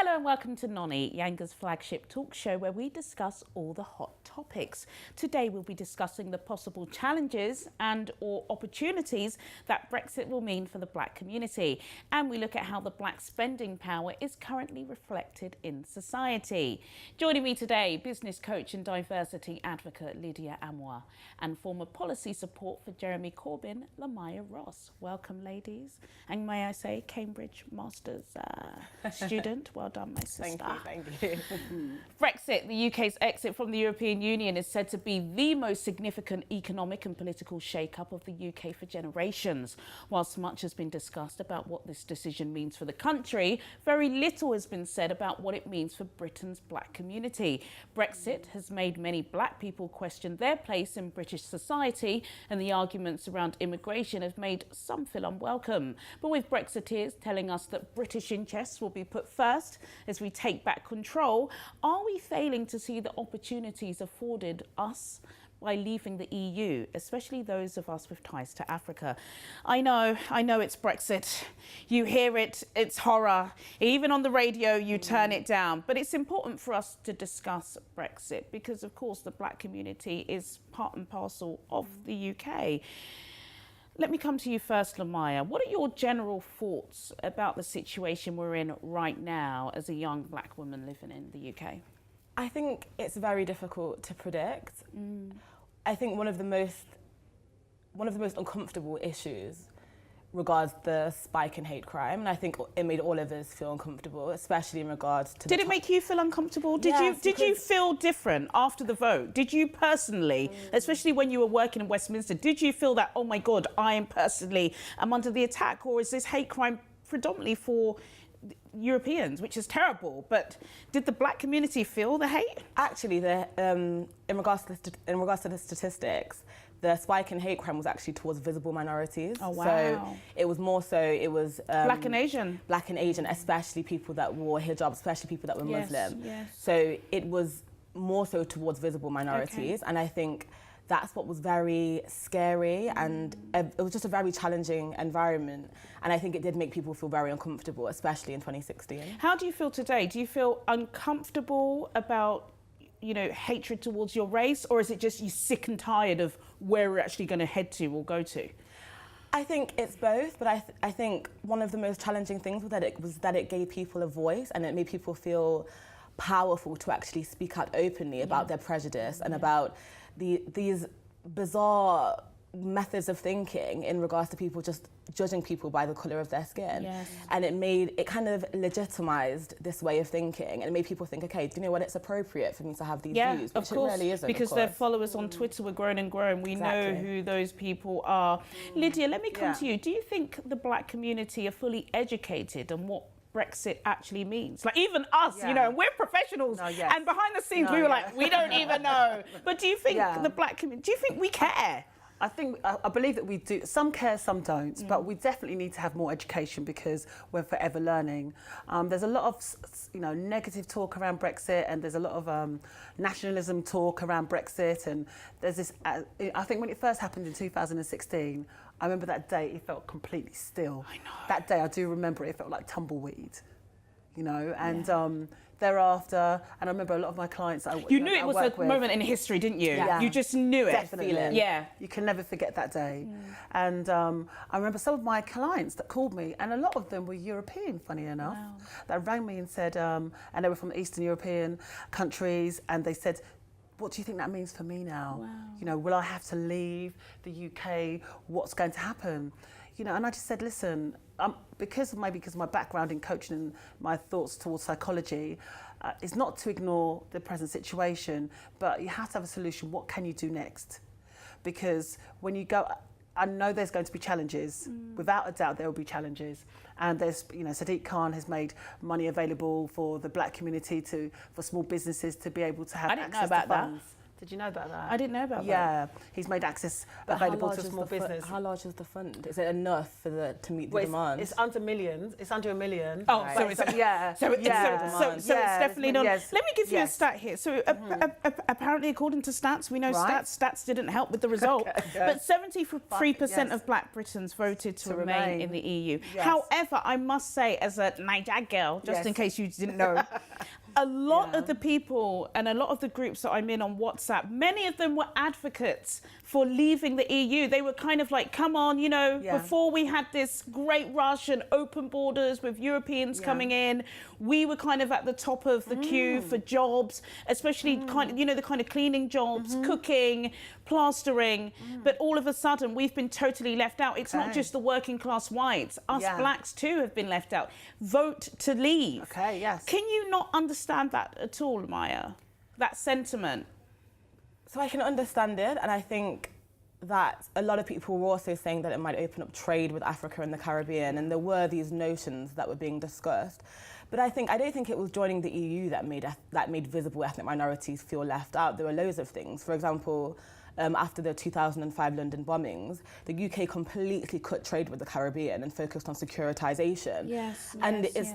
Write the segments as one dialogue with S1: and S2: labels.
S1: Hello and welcome to Nonny, Yanga's flagship talk show where we discuss all the hot topics. Today we'll be discussing the possible challenges and or opportunities that Brexit will mean for the black community. And we look at how the black spending power is currently reflected in society. Joining me today, business coach and diversity advocate Lydia Amoah and former policy support for Jeremy Corbyn, Lamaya Ross. Welcome, ladies. And may I say, Cambridge Masters student. Well done, my sister.
S2: Thank you.
S1: Brexit, the UK's exit from the European Union, is said to be the most significant economic and political shake-up of the UK for generations. Whilst much has been discussed about what this decision means for the country, very little has been said about what it means for Britain's black community. Brexit has made many black people question their place in British society, and the arguments around immigration have made some feel unwelcome. But with Brexiteers telling us that British interests will be put first as we take back control, are we failing to see the opportunities afforded us by leaving the EU, especially those of us with ties to Africa? I know it's Brexit. You hear it, it's horror. Even on the radio, you turn it down. But it's important for us to discuss Brexit because, of course, the black community is part and parcel of the UK. Let me come to you first, Lamaya. What are your general thoughts about the situation we're in right now as a young black woman living in the UK?
S2: I think it's very difficult to predict. I think one of the most uncomfortable issues regards the spike in hate crime, and I think it made all of us feel uncomfortable, especially in regards to.
S1: Did it make you feel uncomfortable? Did you feel different after the vote? Did you personally, especially when you were working in Westminster, did you feel that, oh my God, I'm under the attack, or is this hate crime predominantly for Europeans, which is terrible? But did the black community feel the hate? Actually,
S2: in regards to the statistics, the spike in hate crime was actually towards visible minorities.
S1: Oh, wow.
S2: So it was more so, it was...
S1: Black and Asian.
S2: Black and Asian, especially people that wore hijab, especially people that were Muslim.
S1: Yes.
S2: So it was more so towards visible minorities. Okay. And I think that's what was very scary, and it was just a very challenging environment. And I think it did make people feel very uncomfortable, especially in 2016.
S1: How do you feel today? Do you feel uncomfortable about, hatred towards your race, or is it just you're sick and tired of where we're actually going to head to or go to?
S2: I think it's both, but I think one of the most challenging things was that it gave people a voice, and it made people feel powerful to actually speak out openly about their prejudice and about these bizarre methods of thinking in regards to people just judging people by the colour of their skin.
S1: Yes.
S2: And it kind of legitimized this way of thinking, and it made people think, okay, do you know what, it's appropriate for me to have these views, which
S1: of course,
S2: it really isn't.
S1: Because their followers on Twitter were grown and grown. We know who those people are. Lydia, let me come to you. Do you think the black community are fully educated on what Brexit actually means? Like, even us, we're professionals, and behind the scenes we were like, we don't even know. But do you think the black community, do you think we care?
S3: I believe that we do. Some care, some don't, but we definitely need to have more education because we're forever learning. There's a lot of, negative talk around Brexit, and there's a lot of nationalism talk around Brexit, and there's this, I think when it first happened in 2016, I remember that day, it felt completely still.
S1: I know.
S3: That day, I do remember it felt like tumbleweed, and thereafter, and I remember a lot of my clients
S1: You knew it was a moment in history, didn't you?
S3: Yeah.
S1: You just knew it.
S3: Definitely.
S1: Yeah.
S3: You can never forget that day. And I remember some of my clients that called me, and a lot of them were European, funny enough, that rang me and said, and they were from Eastern European countries, and they said, what do you think that means for me now?
S1: Wow.
S3: Will I have to leave the UK? What's going to happen? And I just said, listen, because of my background in coaching and my thoughts towards psychology, is not to ignore the present situation, but you have to have a solution. What can you do next? Because when you go, I know there's going to be challenges. Without a doubt, there will be challenges. And there's, Sadiq Khan has made money available for the black community for small businesses to be able to have access to funds. Did you know about that?
S1: I didn't know about that.
S3: Yeah, he's made access available to small business.
S2: How large is the fund? Is it enough to meet the demand?
S3: It's under millions. It's under $1 million.
S1: Oh,
S2: Right.
S1: so it's
S3: So
S1: it's definitely not.
S3: Yes.
S1: Let me give you a
S3: Yes.
S1: stat here. So apparently, according to stats, we know
S3: Right.
S1: stats didn't help with the result. But 73% of Black Britons voted to remain in the EU.
S3: Yes.
S1: However, I must say, as a Niger girl, just
S3: Yes.
S1: in case you didn't know, a lot of the people and a lot of the groups that I'm in on WhatsApp, many of them were advocates for leaving the EU. They were kind of like, come on, you know, before we had this great rush and open borders with Europeans coming in, we were kind of at the top of the queue for jobs, especially kind of, you know, the kind of cleaning jobs, cooking, plastering. But all of a sudden, we've been totally left out. It's not just the working class whites. Us blacks too have been left out. Vote to leave.
S3: Okay, yes.
S1: Can you not understand that at all, Maya? That sentiment?
S2: So I can understand it, and I think that a lot of people were also saying that it might open up trade with Africa and the Caribbean, and there were these notions that were being discussed. But I don't think it was joining the EU that made visible ethnic minorities feel left out. There were loads of things. For example, after the 2005 London bombings, the UK completely cut trade with the Caribbean and focused on securitization.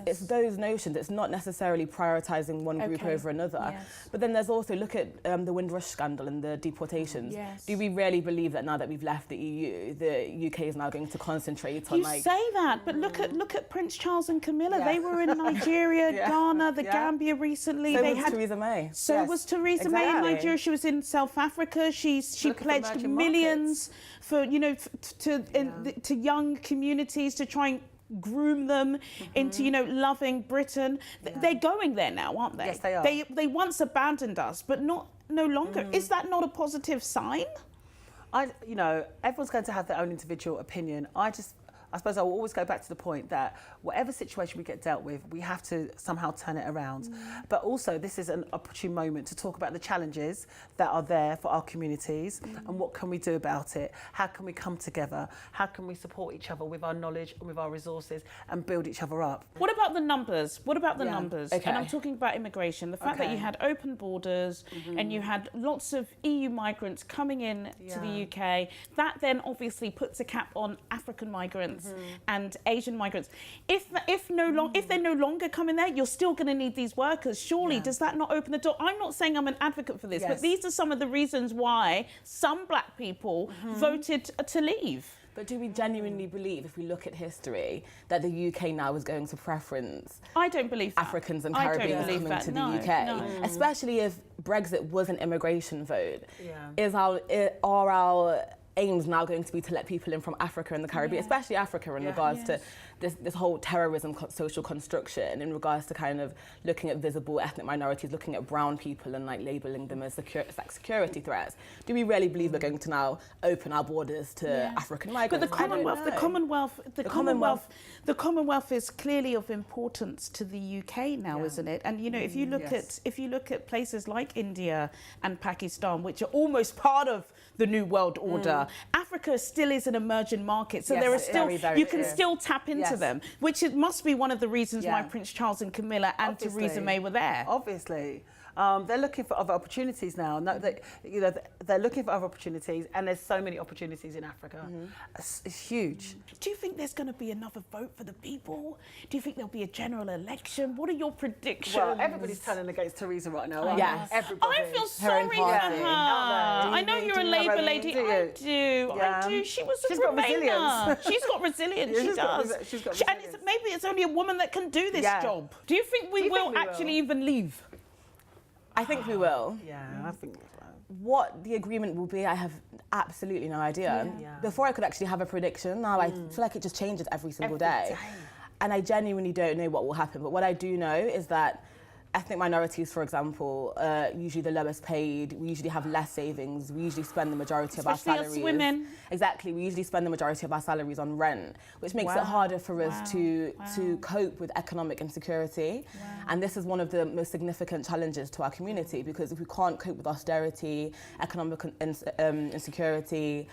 S2: It's those notions. It's not necessarily prioritizing one group over another. But then there's also, look at the Windrush scandal and the deportations. Do we really believe that now that we've left the EU, the UK is now going to concentrate on
S1: You say that, but look at Prince Charles and Camilla. They were in Nigeria, Ghana, the Gambia recently.
S2: So
S1: they
S2: was
S1: had
S2: Theresa May.
S1: So was Theresa May in Nigeria. She was in South Africa. She pledged millions for, you know, to young communities to try and groom them into, you know, loving Britain. They're going there now, aren't they?
S3: Yes, they are.
S1: They once abandoned us, but no longer. Is that not a positive sign?
S3: You know, everyone's going to have their own individual opinion. I suppose I will always go back to the point that whatever situation we get dealt with, we have to somehow turn it around. But also, this is an opportune moment to talk about the challenges that are there for our communities and what can we do about it? How can we come together? How can we support each other with our knowledge and with our resources and build each other up?
S1: What about the numbers? What about the numbers?
S2: Okay.
S1: And I'm talking about immigration. The fact that you had open borders and you had lots of EU migrants coming in to the UK, that then obviously puts a cap on African migrants and Asian migrants. If they're no longer coming there, you're still going to need these workers. Surely, does that not open the door? I'm not saying I'm an advocate for this, but these are some of the reasons why some black people voted to leave.
S2: But do we genuinely believe, if we look at history, that the UK now is going to preference
S1: I don't believe that.
S2: Africans and
S1: I don't
S2: Caribbeans
S1: believe
S2: coming
S1: that.
S2: to the
S1: No,
S2: UK?
S1: no.
S2: Especially if Brexit was an immigration vote. Are our aims now going to be to let people in from Africa and the Caribbean, especially Africa, in regards to this whole terrorism social construction, in regards to kind of looking at visible ethnic minorities, looking at brown people and like labelling them as security threats? Do we really believe we're going to now open our borders to African migrants?
S1: But the Commonwealth is clearly of importance to the UK now, isn't it? And you know, if you look at places like India and Pakistan, which are almost part of the New World Order, Africa still is an emerging market, so there are still you can still tap into them, which it must be one of the reasons why Prince Charles and Camilla and Theresa May were there.
S3: Obviously. They're looking for other opportunities now. No, they're looking for other opportunities, and there's so many opportunities in Africa. It's huge.
S1: Do you think there's going to be another vote for the people? Do you think there'll be a general election? What are your predictions?
S3: Well, everybody's turning against Theresa right now.
S2: Yes.
S3: Everybody.
S1: I feel sorry for her. I know you're a Labour lady. I do. She was a Remainer. She's got resilience. She does.
S3: She's got
S1: And
S3: resilience.
S1: maybe it's only a woman that can do this job. Do you think we will actually even leave?
S2: I think we will.
S3: Yeah, I think so.
S2: What the agreement will be, I have absolutely no idea. Before I could actually have a prediction, now I feel like it just changes every single day. And I genuinely don't know what will happen. But what I do know is that ethnic minorities, for example, usually the lowest paid. We usually have less savings. We usually spend the majority of our salaries.
S1: Especially us women.
S2: Exactly. We usually spend the majority of our salaries on rent, which makes it harder for us to cope with economic insecurity. And this is one of the most significant challenges to our community, because if we can't cope with austerity, economic insecurity,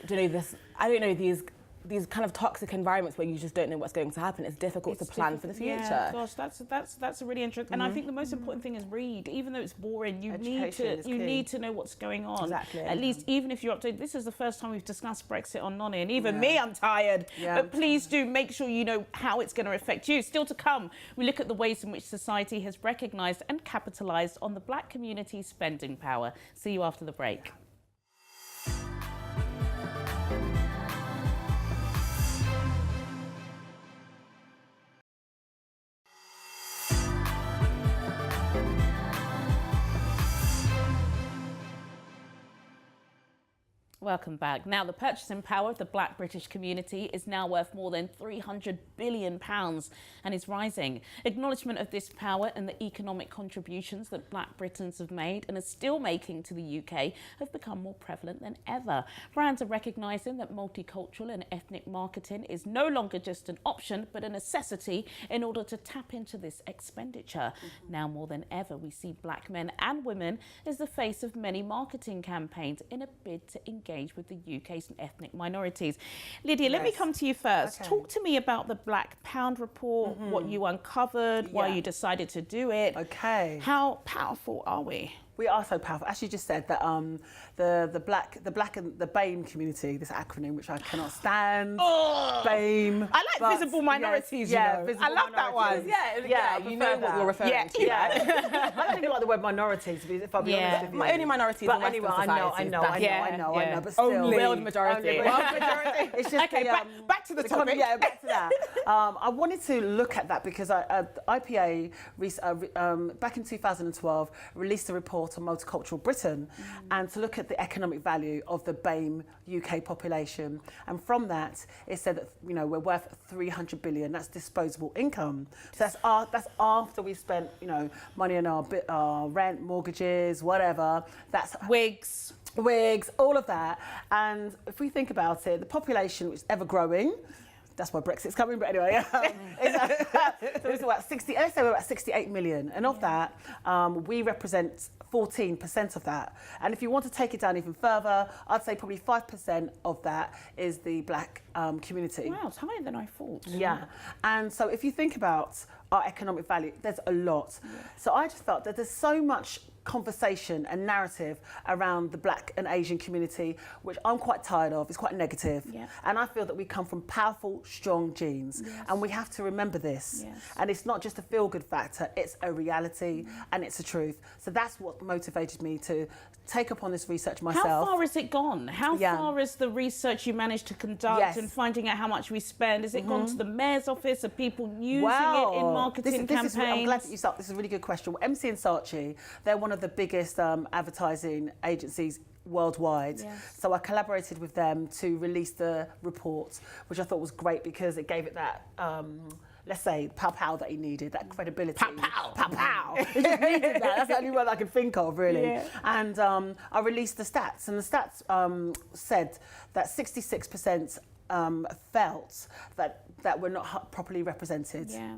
S2: I don't know, these these kind of toxic environments where you just don't know what's going to happen, it's difficult to plan for the future.
S1: Yeah, gosh, that's a really interesting. And I think the most important thing is read. Even though it's boring, you need to know what's going on.
S2: Exactly.
S1: At least, even if you're updated. This is the first time we've discussed Brexit on Nonny, and even me, I'm tired.
S3: Yeah.
S1: But please do make sure you know how it's going to affect you. Still to come, we look at the ways in which society has recognised and capitalised on the black community's spending power. See you after the break. Welcome back. Now, the purchasing power of the black British community is now worth more than £300 billion and is rising. Acknowledgement of this power and the economic contributions that black Britons have made and are still making to the UK have become more prevalent than ever. Brands are recognising that multicultural and ethnic marketing is no longer just an option, but a necessity in order to tap into this expenditure. Now more than ever, we see black men and women as the face of many marketing campaigns in a bid to engage with the UK's ethnic minorities. Lydia, let me come to you first.
S3: Okay.
S1: Talk to me about the Black Pound report, what you uncovered, why you decided to do it.
S3: Okay.
S1: How powerful are we?
S3: We are so powerful. As you just said, that the black and the BAME community, this acronym which I cannot stand. BAME.
S1: I like visible minorities. You know.
S3: Visible
S1: I love that one.
S2: Yeah, you know what you're referring to.
S3: Yeah. I don't even like the word minorities, if I'll be honest with you.
S2: My only minority is
S3: But
S2: in Western
S3: anyway, I know, but still.
S2: World majority.
S3: It's just
S1: Okay, back to the topic.
S3: Yeah, back to that. I wanted to look at that because IPA, back in 2012, released a report on multicultural Britain and to look at the economic value of the BAME UK population. And from that, it said that, you know, we're worth 300 billion. That's disposable income. So that's after we spent, you know, money on our rent, mortgages, whatever. That's
S1: Wigs,
S3: all of that. And if we think about it, the population is ever growing. That's why Brexit's coming, but anyway. So it's about 60, let's say we're about 68 million. And of that, we represent 14% of that. And if you want to take it down even further, I'd say probably 5% of that is the black community.
S1: wow, it's higher than I thought.
S3: Yeah. And so if you think about our economic value, there's a lot. Yeah. So I just felt that there's so much conversation and narrative around the black and Asian community, which I'm quite tired of. It's quite negative.
S1: Yeah.
S3: And I feel that we come from powerful, strong genes. Yes. And we have to remember this.
S1: Yes.
S3: And it's not just a feel-good factor, it's a reality and it's a truth. So that's what motivated me to take upon this research myself.
S1: How far has it gone? How far is the research you managed to conduct and finding out how much we spend? Has it gone to the mayor's office? Are people using it in marketing campaigns?
S3: I'm glad that you start. This is a really good question. Well, MC and Saatchi, they're one of the biggest advertising agencies worldwide. Yes. So I collaborated with them to release the report, which I thought was great because it gave it that let's say, pow-pow that he needed, that credibility.
S1: Pow-pow.
S3: Pow-pow. He just needed that. That's the only word I can think of, really. Yeah. And I released the stats, and the stats said that 66% felt that we're not properly represented.
S1: Yeah.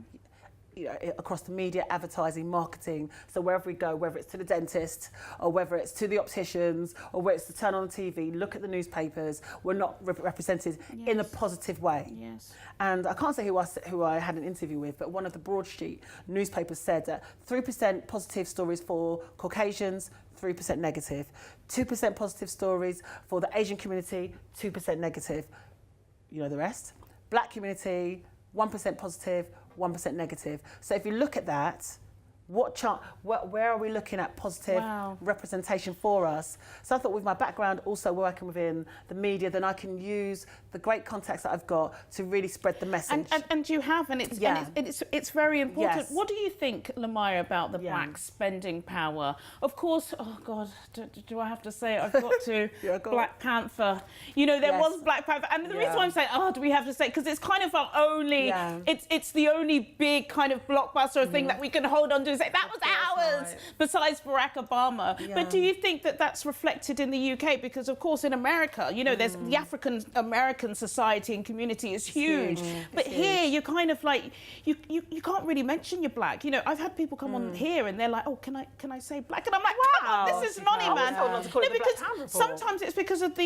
S3: You know, across the media, advertising, marketing. So wherever we go, whether it's to the dentist or whether it's to the opticians or whether it's to turn on the TV, look at the newspapers, we're not represented in a positive way.
S1: Yes.
S3: And I can't say who I had an interview with, but one of the Broadsheet newspapers said that 3% positive stories for Caucasians, 3% negative. 2% positive stories for the Asian community, 2% negative. You know the rest. Black community, 1% positive, 1% negative. So if you look at that, where are we looking at positive representation for us? So I thought with my background, also working within the media, then I can use the great contacts that I've got to really spread the message.
S1: And you have, and it's very important.
S3: Yes.
S1: What do you think, Lamaya, about the black spending power? Of course, oh God, do I have to say it? I've got to. Black Panther. You know, there was Black Panther. And the reason why I'm saying, do we have to say, because it's kind of our only, it's the only big kind of blockbuster thing that we can hold on to. and say, that was ours, besides Barack Obama.
S3: Yeah.
S1: But do you think that that's reflected in the UK? Because, of course, in America, you know, there's the African-American society and community is huge. But here, you're kind of like, you can't really mention you're black. You know, I've had people come on here and they're like, oh, can I say black? And I'm like, wow, this is money, man.
S3: No,
S1: because sometimes it's because of the,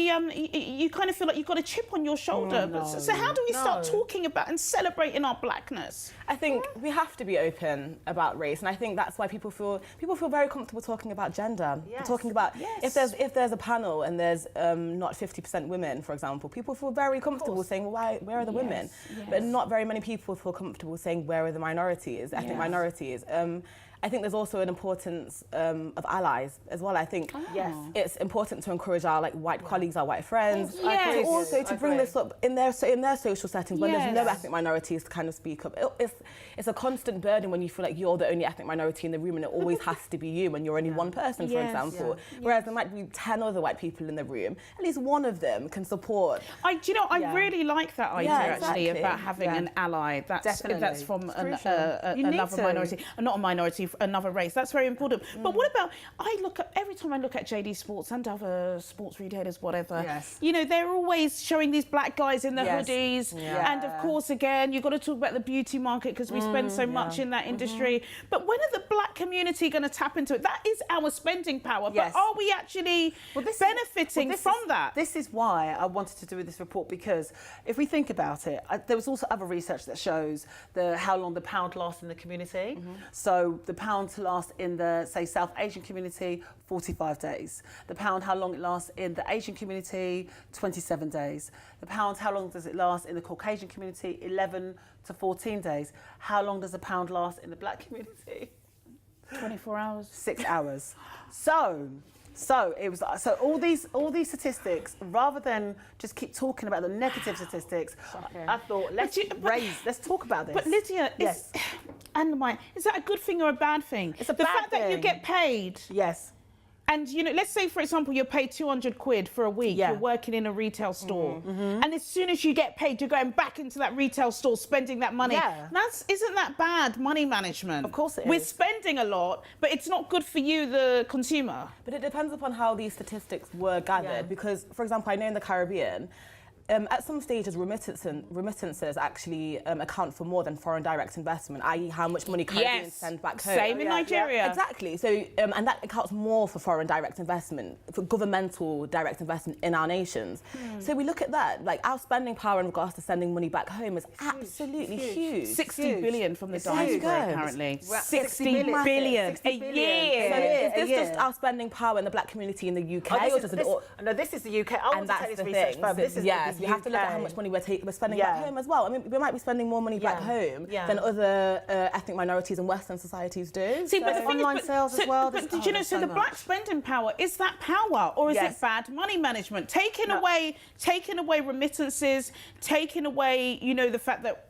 S1: you kind of feel like you've got a chip on your shoulder. So how do we start talking about and celebrating our blackness?
S2: I think we have to be open about race, and I think that's why people feel very comfortable talking about gender.
S3: Yes.
S2: Talking about if there's a panel and there's not 50% women, for example, people feel very comfortable saying, well, where are the women? But not very many people feel comfortable saying, where are the minorities, ethnic minorities? I think there's also an importance of allies as well. I think it's important to encourage our white colleagues, our white friends, to also to bring this up in their social settings when there's no ethnic minorities to kind of speak up. It's a constant burden when you feel like you're the only ethnic minority in the room and it always has to be you when you're only one person, for example. Whereas there might be 10 other white people in the room, at least one of them can support.
S1: I really like that idea actually about having an ally that's from another minority, not a minority, another race. That's very important. But what about, every time I look at JD Sports and other sports retailers, whatever, you know, they're always showing these black guys in the hoodies. And of course, again, you've got to talk about the beauty market because we spend so much in that industry. But when are the black community going to tap into it? That is our spending power. But are we actually benefiting from that?
S3: This is why I wanted to do this report, because if we think about it, there was also other research that shows how long the pound lasts in the community. So the pound to last in the, say, South Asian community, 45 days. The pound, how long it lasts in the Asian community, 27 days. The pound, how long does it last in the Caucasian community, 11 to 14 days. How long does the pound last in the black community?
S1: 24 hours.
S3: 6 hours. So it was all these statistics, rather than just keep talking about the negative statistics, I thought let's talk about this.
S1: But Lydia, is that a good thing or a bad thing?
S3: It's a
S1: the
S3: bad
S1: fact that you
S3: thing.
S1: get paid.
S3: Yes.
S1: And, you know, let's say, for example, you're paid 200 quid for a week. You're working in a retail store. And as soon as you get paid, you're going back into that retail store, spending that money. Isn't that bad money management?
S3: Of course it is.
S1: We're spending a lot, but it's not good for you, the consumer.
S2: But it depends upon how these statistics were gathered. Because, for example, I know in the Caribbean, at some stages, remittances actually account for more than foreign direct investment, i.e. how much money Caribbeans send back home.
S1: Same in Nigeria.
S2: Exactly. So, and that accounts more for foreign direct investment, for governmental direct investment in our nations. So we look at that, like our spending power in regards to sending money back home is absolutely huge.
S1: 60 billion from the diaspora, apparently. 60 billion a year.
S2: So is this just our spending power in the black community in the UK?
S3: No, this is the UK. I want to take this research further. This is
S2: we have to look at how much money we're spending back home as well. I mean, we might be spending more money back home than other ethnic minorities in Western societies do.
S1: See, but the
S3: online sales as well.
S1: But did you know? So the black spending power, is that power or is it bad money management? Taking away remittances, taking away, you know, the fact that.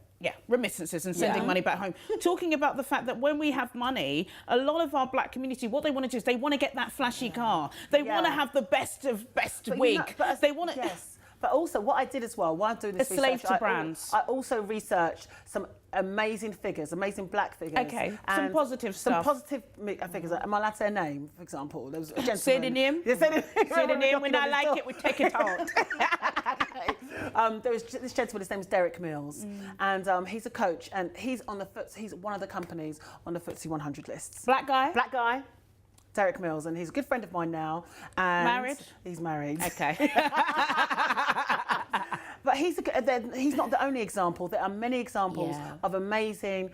S1: Remittances and sending money back home. Talking about the fact that when we have money, a lot of our black community, what they want to do is they want to get that flashy car. They want to have the best of best wig. They want to.
S3: Yes. But also, what I did as well, while I'm doing this research,
S1: slave to brands.
S3: I also researched some amazing figures, amazing black figures.
S1: Okay, some positive stuff.
S3: Some positive figures. Am I allowed to say a name, for example? There was a gentleman.
S1: Say the name.
S3: Say the name.
S1: When I like it, we take it out.
S3: There was this gentleman, his name is Derek Mills, and he's a coach, and he's on he's one of the companies on the FTSE 100 lists.
S1: Black guy?
S3: Black guy. Derek Mills, and he's a good friend of mine now. And
S1: married?
S3: He's married.
S1: Okay.
S3: But he's not the only example. There are many examples of amazing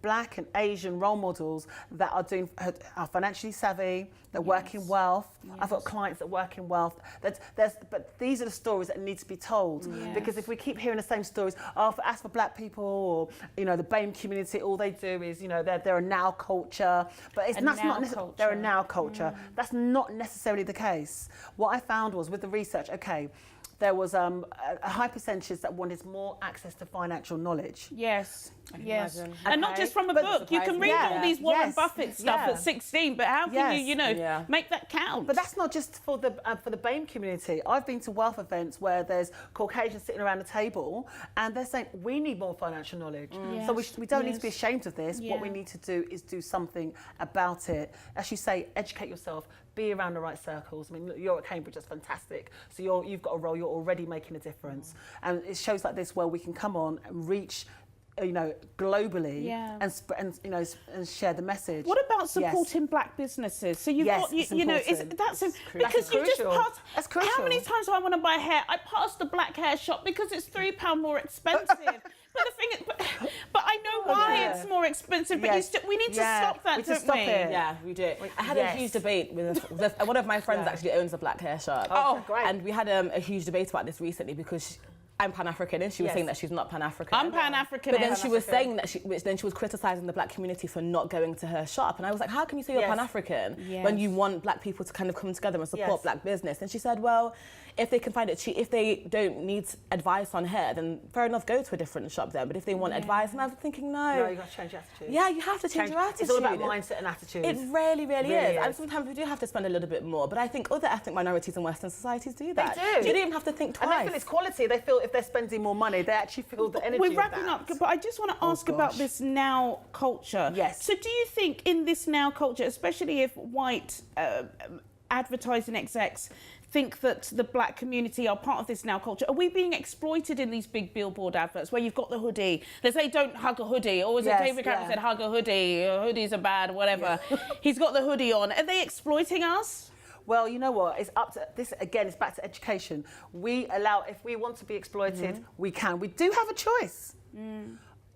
S3: black and Asian role models that are financially savvy, that work in wealth. I've got clients that work in wealth. But these are the stories that need to be told. Because if we keep hearing the same stories, as for black people, or you know, the BAME community, all they do is, you know, they're a now culture. But they're a now culture. That's not necessarily the case. What I found was with the research, there was a high percentage that wanted more access to financial knowledge.
S1: Yes. Yes.
S2: imagine.
S1: And not
S3: Okay.
S1: just from a
S3: But
S1: book. You can read
S3: yeah,
S1: all these Warren
S3: yes,
S1: Buffett stuff
S3: yeah.
S1: at 16, but how can
S3: Yes.
S2: Yeah.
S1: make that count?
S3: But that's not just for the BAME community. I've been to wealth events where there's Caucasians sitting around a table and they're saying, we need more financial knowledge. So we don't need to be
S1: Yes.
S3: ashamed of this. What we
S1: Yeah.
S3: need to do is do something about it. As you say, educate yourself, be around the right circles. I mean, look, you're at Cambridge, that's fantastic. So you've got a role, you're already making a difference. And it shows like this where we can come on and reach, globally
S1: Yeah.
S3: and share the message.
S1: What about
S3: Yes.
S1: supporting black businesses? So you've
S3: Yes,
S1: got,
S3: it's
S1: because you just
S3: crucial.
S1: pass.
S3: That's
S1: How
S3: crucial.
S1: many times do I want to buy hair? I pass the black hair shop because it's £3 more expensive. But the thing is, but I know why
S3: Yeah.
S1: it's more expensive. But
S3: Yes.
S1: we need to
S3: Yeah.
S1: stop that,
S3: We need to
S1: don't
S3: stop
S1: we?
S3: it.
S2: Yeah, we do. I had
S3: Yes.
S2: a huge debate with one of my friends.
S3: Yeah.
S2: Actually owns a black hair shop.
S3: Oh, great.
S2: And we had a huge debate about this recently because I'm Pan-African and she was
S3: Yes.
S2: saying that she's not Pan-African.
S1: I'm Pan-African.
S2: But then she was
S3: Pan-African.
S2: saying that then she was criticising the black community for not going to her shop. And I was like, how can you say you're
S3: Yes.
S2: Pan-African
S1: Yes.
S2: when you want black people to kind of come together and support
S3: Yes.
S2: black business? And she said, well, if they can find it cheap, if they don't need advice on hair, then fair enough, go to a different shop then. But if they want advice, and I was thinking,
S3: No, you've got to change your attitude.
S2: yeah, you have to change your attitude.
S3: It's all about mindset and attitude.
S2: It really, really
S3: Really
S2: is. And
S3: is.
S2: sometimes we do have to spend a little bit more. But I think other ethnic minorities in Western societies do that.
S3: do.
S2: You don't even have to think
S3: And they
S2: twice.
S3: feel it's quality. They feel if they're spending more money, they actually feel the energy
S1: We're
S3: of
S1: wrapping
S3: that.
S1: up, but I just want to ask about
S3: gosh.
S1: this now culture.
S3: Yes.
S1: So do you think in this now culture, especially if white advertising execs think that the black community are part of this now culture, are we being exploited in these big billboard adverts where you've got the hoodie? They say don't hug a hoodie, or was
S3: Yes,
S1: it David Cameron
S3: yeah.
S1: said hug a hoodie, hoodies are bad, whatever. He's got the hoodie on. Are they exploiting us?
S3: Well, you know what? It's up to this again. It's back to education. We allow, if we want to be exploited, we can. We do have a choice.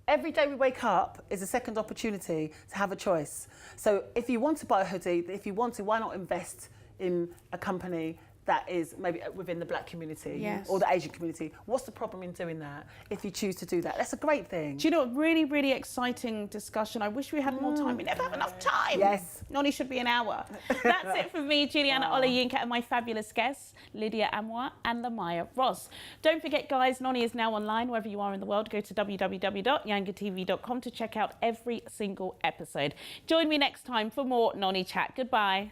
S3: Every day we wake up is a second opportunity to have a choice. So if you want to buy a hoodie, if you want to, why not invest in a company that is maybe within the black community
S1: Yes.
S3: or the Asian community? What's the problem in doing that if you choose to do that? That's a great thing.
S1: Do you know, really, really exciting discussion. I wish we had more time. We never have enough time.
S3: Yes.
S1: Noni should be an hour. That's it for me, Juliana Olayinka, and my fabulous guests, Lydia Amoir and Lamaya Ross. Don't forget, guys, Noni is now online wherever you are in the world. Go to www.yangatv.com to check out every single episode. Join me next time for more Noni Chat. Goodbye.